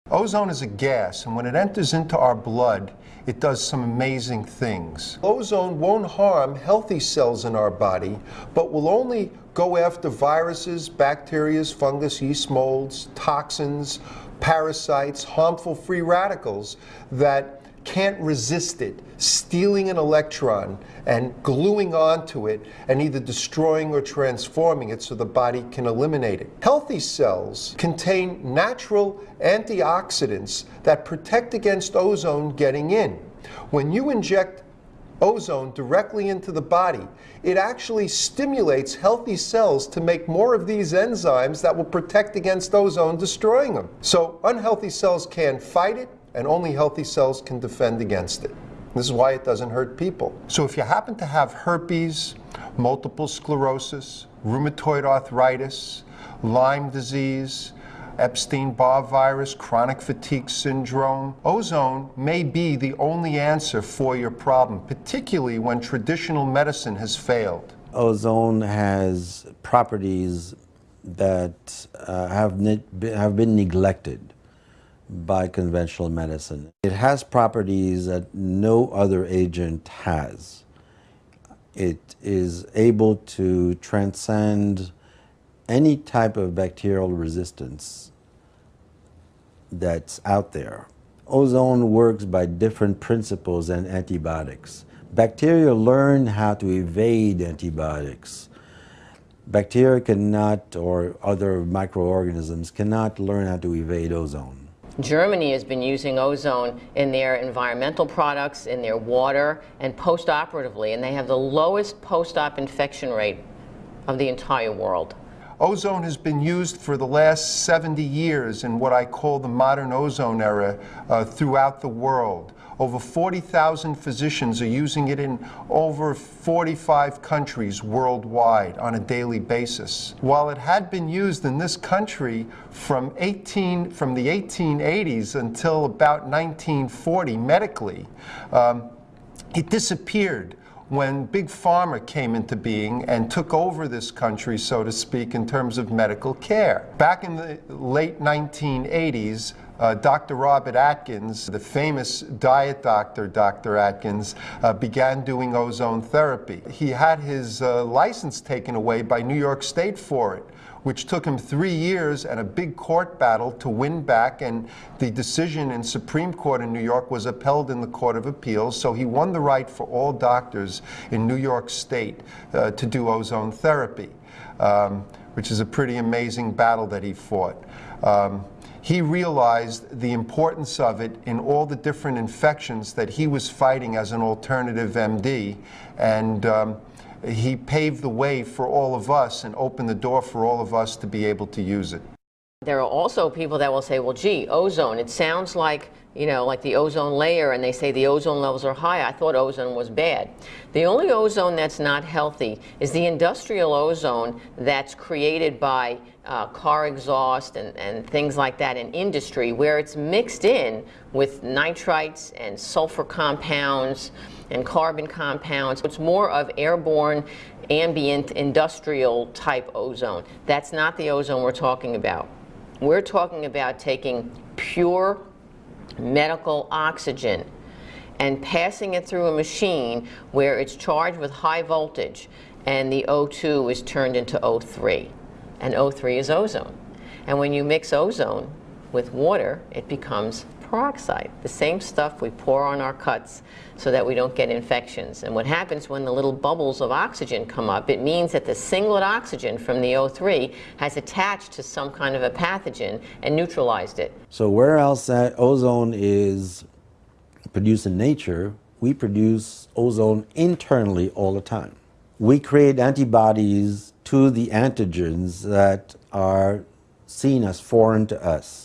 Ozone is a gas, and when it enters into our blood, it does some amazing things. Ozone won't harm healthy cells in our body, but will only go after viruses, bacteria, fungus, yeast molds, toxins, parasites, harmful free radicals that can't resist it, stealing an electron and gluing onto it and either destroying or transforming it so the body can eliminate it. Healthy cells contain natural antioxidants that protect against ozone getting in. When you inject ozone directly into the body, it actually stimulates healthy cells to make more of these enzymes that will protect against ozone destroying them. So unhealthy cells can't fight it, and only healthy cells can defend against it. This is why it doesn't hurt people. So if you happen to have herpes, multiple sclerosis, rheumatoid arthritis, Lyme disease, Epstein-Barr virus, chronic fatigue syndrome, ozone may be the only answer for your problem, particularly when traditional medicine has failed. Ozone has properties that have been neglected by conventional medicine. It has properties that no other agent has. It is able to transcend any type of bacterial resistance that's out there. Ozone works by different principles than antibiotics. Bacteria learn how to evade antibiotics. Bacteria cannot, or other microorganisms cannot learn how to evade ozone. Germany has been using ozone in their environmental products, in their water, and post-operatively, and they have the lowest post-op infection rate of the entire world. Ozone has been used for the last 70 years in what I call the modern ozone era throughout the world. Over 40,000 physicians are using it in over 45 countries worldwide on a daily basis. While it had been used in this country from the 1880s until about 1940 medically, it disappeared when Big Pharma came into being and took over this country, so to speak, in terms of medical care. Back in the late 1980s, Dr. Robert Atkins, the famous diet doctor, Dr. Atkins, began doing ozone therapy. He had his license taken away by New York State for it, which took him 3 years and a big court battle to win back, and the decision in Supreme Court in New York was upheld in the Court of Appeals, so he won the right for all doctors in New York State to do ozone therapy, which is a pretty amazing battle that he fought. He realized the importance of it in all the different infections that he was fighting as an alternative MD, and he paved the way for all of us and opened the door for all of us to be able to use it. There are also people that will say, well, gee, ozone, it sounds like, you know, like the ozone layer, and they say the ozone levels are high. I thought ozone was bad. The only ozone that's not healthy is the industrial ozone that's created by car exhaust and things like that in industry, where it's mixed in with nitrites and sulfur compounds and carbon compounds. It's more of airborne, ambient, industrial type ozone. That's not the ozone we're talking about. We're talking about taking pure medical oxygen and passing it through a machine where it's charged with high voltage, and the O2 is turned into O3, and O3 is ozone. And when you mix ozone with water, it becomes peroxide, the same stuff we pour on our cuts so that we don't get infections. And what happens when the little bubbles of oxygen come up, it means that the singlet oxygen from the O3 has attached to some kind of a pathogen and neutralized it. So where else that ozone is produced in nature, we produce ozone internally all the time. We create antibodies to the antigens that are seen as foreign to us.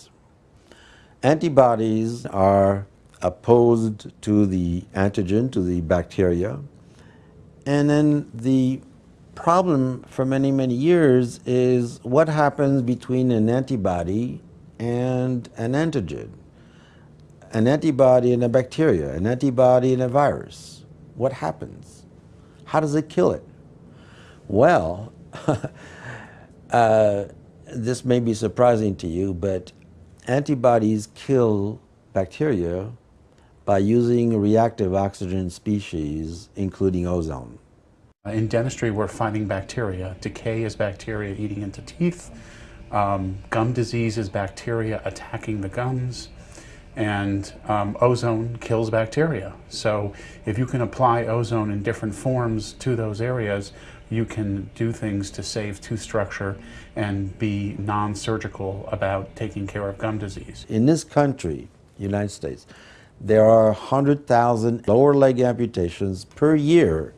Antibodies are opposed to the antigen, to the bacteria, and then the problem for many, many years is what happens between an antibody and an antigen. An antibody and a bacteria, an antibody and a virus. What happens? How does it kill it? Well, this may be surprising to you, but antibodies kill bacteria by using reactive oxygen species, including ozone. In dentistry, we're fighting bacteria. Decay is bacteria eating into teeth. Gum disease is bacteria attacking the gums. And ozone kills bacteria. So if you can apply ozone in different forms to those areas, you can do things to save tooth structure and be non-surgical about taking care of gum disease. In this country, United States, there are 100,000 lower leg amputations per year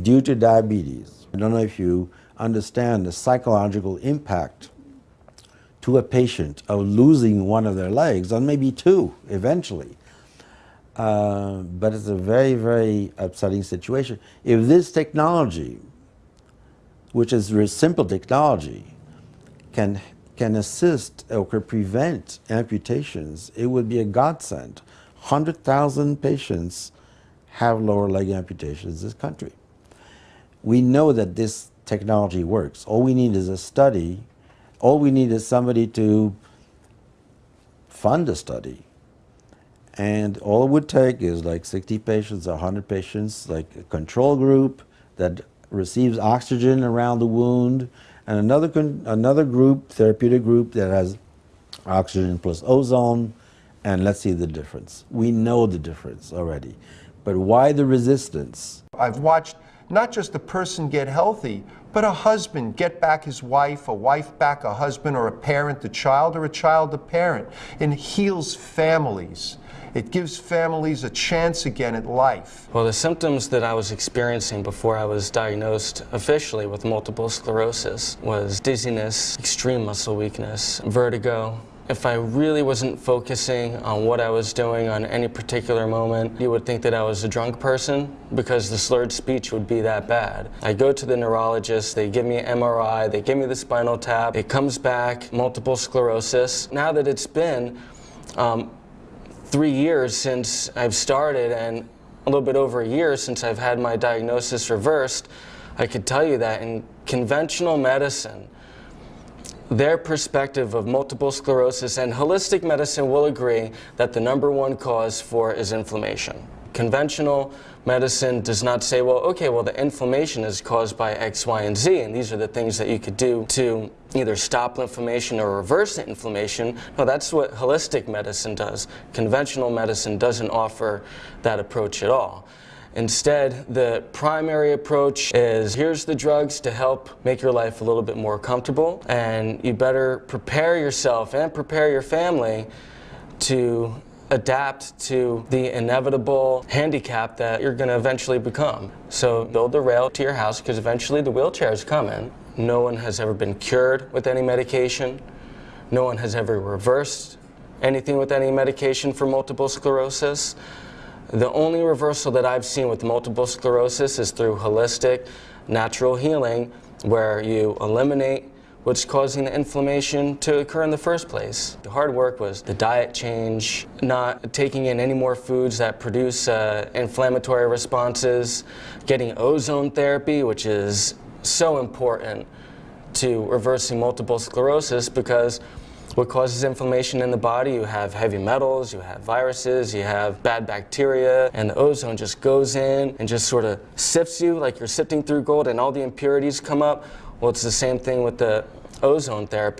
due to diabetes. I don't know if you understand the psychological impact to a patient of losing one of their legs, or maybe two eventually. But it's a very, very upsetting situation. If this technology, which is a simple technology, can assist or can prevent amputations, it would be a godsend. 100,000 patients have lower leg amputations in this country. We know that this technology works. All we need is a study. All we need is somebody to fund a study. And all it would take is like 60 patients, 100 patients, like a control group that receives oxygen around the wound, and another group, therapeutic group, that has oxygen plus ozone, and let's see the difference. We know the difference already. But why the resistance? I've watched not just a person get healthy, but a husband get back his wife, a wife back a husband, or a parent a child, or a child a parent. It heals families. It gives families a chance again at life. Well, the symptoms that I was experiencing before I was diagnosed officially with multiple sclerosis was dizziness, extreme muscle weakness, vertigo. If I really wasn't focusing on what I was doing on any particular moment, you would think that I was a drunk person because the slurred speech would be that bad. I go to the neurologist, they give me an MRI, they give me the spinal tap, it comes back, multiple sclerosis. Now that it's been 3 years since I've started and a little bit over a year since I've had my diagnosis reversed, I could tell you that in conventional medicine, their perspective of multiple sclerosis and holistic medicine will agree that the #1 cause for is inflammation. Conventional medicine does not say, well, okay, well, the inflammation is caused by X, Y, and Z, and these are the things that you could do to either stop inflammation or reverse the inflammation. No, that's what holistic medicine does. Conventional medicine doesn't offer that approach at all. Instead, the primary approach is, here's the drugs to help make your life a little bit more comfortable, and you better prepare yourself and prepare your family to adapt to the inevitable handicap that you're going to eventually become. So build the rail to your house, because eventually the wheelchair's coming. No one has ever been cured with any medication. No one has ever reversed anything with any medication for multiple sclerosis. The only reversal that I've seen with multiple sclerosis is through holistic, natural healing, where you eliminate what's causing the inflammation to occur in the first place. The hard work was the diet change, not taking in any more foods that produce inflammatory responses, getting ozone therapy, which is so important to reversing multiple sclerosis, because what causes inflammation in the body? You have heavy metals, you have viruses, you have bad bacteria, and the ozone just goes in and just sort of sifts you like you're sifting through gold, and all the impurities come up. Well, it's the same thing with the ozone therapy.